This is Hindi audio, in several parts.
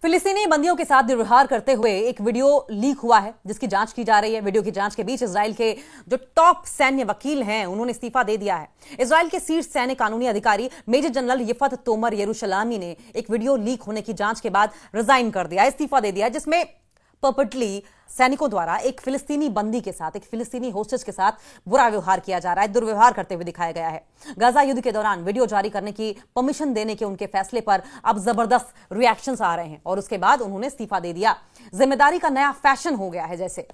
फिलिस्तीनी बंदियों के साथ दुर्व्यवहार करते हुए एक वीडियो लीक हुआ है जिसकी जांच की जा रही है। वीडियो की जांच के बीच इजराइल के जो टॉप सैन्य वकील हैं उन्होंने इस्तीफा दे दिया है। इजराइल के शीर्ष सैन्य कानूनी अधिकारी मेजर जनरल यिफत तोमर यरूशलामी ने एक वीडियो लीक होने की जांच के बाद रिजाइन कर दिया, इस्तीफा दे दिया, जिसमें पर्पटली सैनिकों द्वारा एक फिलिस्तीनी बंदी के साथ, एक फिलिस्तीनी होस्टेज के साथ बुरा व्यवहार किया जा रहा है, दुर्व्यवहार करते हुए दिखाया गया है। गाजा युद्ध के दौरान वीडियो जारी करने की परमिशन देने के उनके फैसले पर अब जबरदस्त रिएक्शंस आ रहे हैं और उसके बाद उन्होंने इस्तीफा दे दिया। जिम्मेदारी का नया फैशन हो गया है, जैसे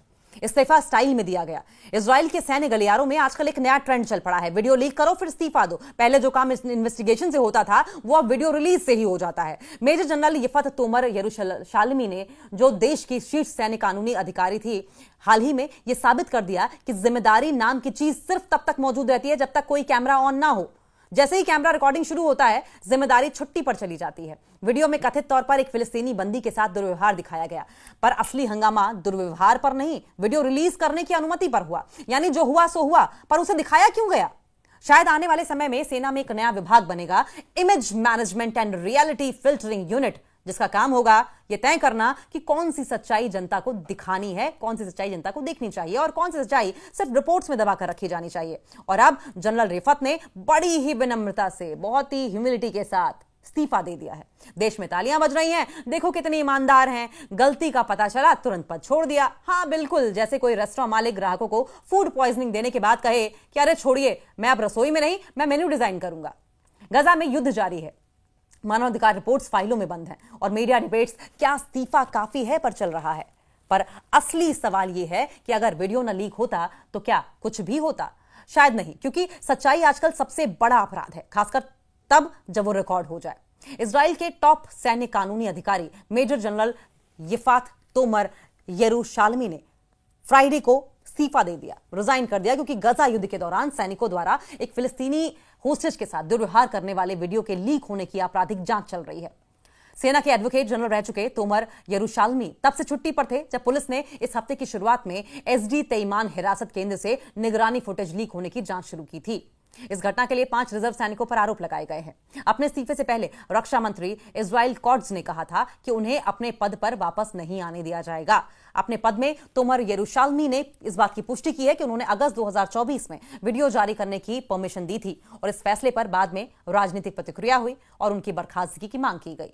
इस्तीफा स्टाइल में दिया गया। इजराइल के सैन्य गलियारों में आजकल एक नया ट्रेंड चल पड़ा है, वीडियो लीक करो फिर इस्तीफा दो। पहले जो काम इन्वेस्टिगेशन से होता था वो अब वीडियो रिलीज से ही हो जाता है। मेजर जनरल यिफत तोमर यरूशलामी ने, जो देश की शीर्ष सैन्य कानूनी अधिकारी थी, हाल ही में यह साबित कर दिया कि जिम्मेदारी नाम की चीज सिर्फ तब तक मौजूद रहती है जब तक कोई कैमरा ऑन ना हो। जैसे ही कैमरा रिकॉर्डिंग शुरू होता है, जिम्मेदारी छुट्टी पर चली जाती है। वीडियो में कथित तौर पर एक फिलिस्तीनी बंदी के साथ दुर्व्यवहार दिखाया गया, पर असली हंगामा दुर्व्यवहार पर नहीं, वीडियो रिलीज करने की अनुमति पर हुआ। यानी जो हुआ सो हुआ, पर उसे दिखाया क्यों गया? शायद आने वाले समय में सेना में एक नया विभाग बनेगा, image management and reality filtering unit, जिसका काम होगा यह तय करना कि कौन सी सच्चाई जनता को दिखानी है, कौन सी सच्चाई जनता को देखनी चाहिए और कौन सी सच्चाई सिर्फ रिपोर्ट्स में दबाकर रखी जानी चाहिए। और अब जनरल यिफत ने बड़ी ही विनम्रता से, बहुत ही ह्यूमिलिटी के साथ इस्तीफा दे दिया है। देश में तालियां बज रही हैं, देखो कितने ईमानदार हैं, गलती का पता चला तुरंत पद छोड़ दिया। हाँ बिल्कुल, जैसे कोई रेस्टोरेंट मालिक ग्राहकों को फूड पॉइजनिंग देने के बाद कहे कि अरे छोड़िए, मैं अब रसोई में नहीं, मैं मेन्यू डिजाइन करूंगा। गजा में युद्ध जारी है, मानवाधिकार रिपोर्ट्स फाइलों में बंद हैं और मीडिया डिबेट्स क्या इस्तीफा काफी है पर चल रहा है। पर असली सवाल यह है कि अगर वीडियो न लीक होता तो क्या कुछ भी होता? शायद नहीं, क्योंकि सच्चाई आजकल सबसे बड़ा अपराध है, खासकर तब जब वो रिकॉर्ड हो जाए। इजराइल के टॉप सैन्य कानूनी अधिकारी मेजर जनरल यिफत तोमर यरूशलामी ने फ्राइडे को इस्तीफा दे दिया, रिजाइन कर दिया, क्योंकि गजा युद्ध के दौरान सैनिकों द्वारा एक फिलिस्तीनी होस्टेज के साथ दुर्व्यवहार करने वाले वीडियो के लीक होने की आपराधिक जांच चल रही है। सेना के एडवोकेट जनरल रह चुके तोमर यरूशलामी तब से छुट्टी पर थे जब पुलिस ने इस हफ्ते की शुरुआत में एसडी तेईमान हिरासत केंद्र से निगरानी फुटेज लीक होने की जांच शुरू की थी। इस घटना के लिए 5 रिजर्व सैनिकों पर आरोप लगाए गए हैं। अपने इस्तीफे से पहले रक्षा मंत्री इजराइल कॉट्ज ने कहा था कि उन्हें अपने पद पर वापस नहीं आने दिया जाएगा। अपने पद में तोमर यरूशलामी ने इस बात की पुष्टि की है कि उन्होंने अगस्त 2024 में वीडियो जारी करने की परमिशन दी थी और इस फैसले पर बाद में राजनीतिक प्रतिक्रिया हुई और उनकी बर्खास्तगी की मांग की गई।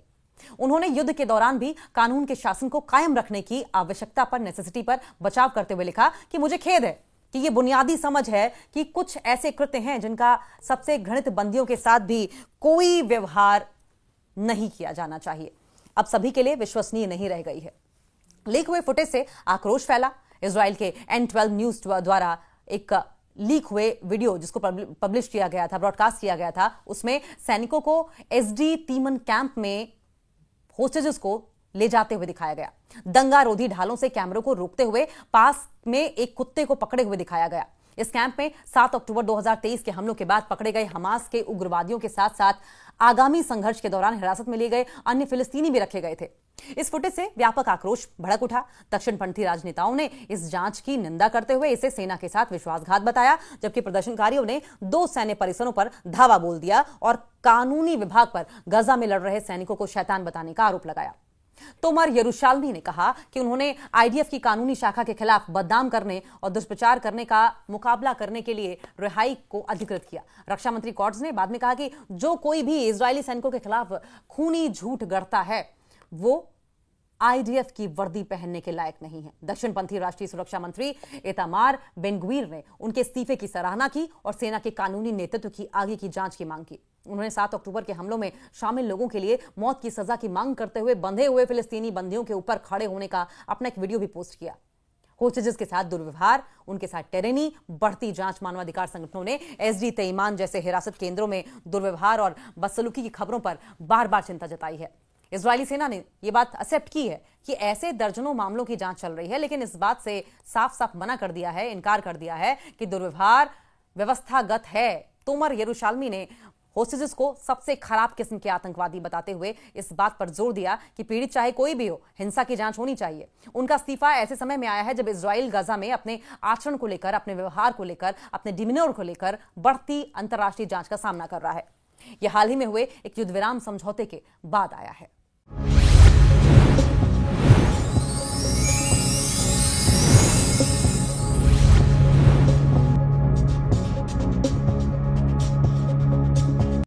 उन्होंने युद्ध के दौरान भी कानून के शासन को कायम रखने की आवश्यकता पर, नेसेसिटी पर बचाव करते हुए लिखा कि मुझे खेद है कि यह बुनियादी समझ है कि कुछ ऐसे कृत्य हैं जिनका सबसे घृणित बंदियों के साथ भी कोई व्यवहार नहीं किया जाना चाहिए, अब सभी के लिए विश्वसनीय नहीं रह गई है। लीक हुए फुटेज से आक्रोश फैला। इजराइल के N12 न्यूज द्वारा एक लीक हुए वीडियो जिसको पब्लिश किया गया था, ब्रॉडकास्ट किया गया था, उसमें सैनिकों को एसडी तीमन कैंप में होस्टेजेस को ले जाते हुए दिखाया गया। दंगा रोधी ढालों से कैमरों को रोकते हुए पास में एक कुत्ते को पकड़े हुए दिखाया गया। इस कैंप में 7 अक्टूबर 2023 के हमलों के बाद पकड़े गए हमास के उग्रवादियों के साथ साथ आगामी संघर्ष के दौरान हिरासत में लिए गए अन्य फिलिस्तीनी भी रखे गए थे। इस फुटेज से व्यापक आक्रोश भड़क उठा। दक्षिणपंथी राजनेताओं ने इस जांच की निंदा करते हुए इसे सेना के साथ विश्वासघात बताया, जबकि प्रदर्शनकारियों ने 2 सैन्य परिसरों पर धावा बोल दिया और कानूनी विभाग पर गजा में लड़ रहे सैनिकों को शैतान बताने का आरोप लगाया। तोमर यरूशलामी ने कहा कि उन्होंने आईडीएफ की कानूनी शाखा के खिलाफ बदनाम करने और दुष्प्रचार करने का मुकाबला करने के लिए रिहाई को अधिकृत किया। रक्षा मंत्री कॉट्स ने बाद में कहा कि जो कोई भी इजरायली सैनिकों के खिलाफ खूनी झूठ गढ़ता है वो आईडीएफ की वर्दी पहनने के लायक नहीं है। दक्षिणपंथी राष्ट्रीय सुरक्षा मंत्री इतामार बेन-ग्वीर ने उनके इस्तीफे की सराहना की और सेना के कानूनी नेतृत्व की आगे की जांच की मांग की। उन्होंने 7 अक्टूबर के हमलों में शामिल लोगों के लिए मौत की सजा की मांग करते हुए बंधे हुए फिलिस्तीनी बंदियों के ऊपर खड़े होने का अपना एक वीडियो भी पोस्ट किया। होस्टेजेस के साथ दुर्व्यवहार, उनके साथ टेरेनी, बढ़ती जांच, मानवाधिकार संगठनों ने एसडी तेईमान जैसे हिरासत केंद्रों में दुर्व्यवहार और बदसलूकी की खबरों पर बार बार चिंता जताई है। इजरायली सेना ने यह बात एक्सेप्ट की है कि ऐसे दर्जनों मामलों की जांच चल रही है, लेकिन इस बात से साफ साफ मना कर दिया है, इनकार कर दिया है कि दुर्व्यवहार व्यवस्थागत है। तोमर यरूशलामी ने होस्टेजेस को सबसे खराब किस्म के आतंकवादी बताते हुए इस बात पर जोर दिया कि पीड़ित चाहे कोई भी हो, हिंसा की जांच होनी चाहिए। उनका इस्तीफा ऐसे समय में आया है जब इजराइल गजा में अपने आचरण को लेकर, अपने व्यवहार को लेकर, अपने डिमिनर को लेकर बढ़ती अंतर्राष्ट्रीय जांच का सामना कर रहा है। यह हाल ही में हुए एक युद्ध विराम समझौते के बाद आया है।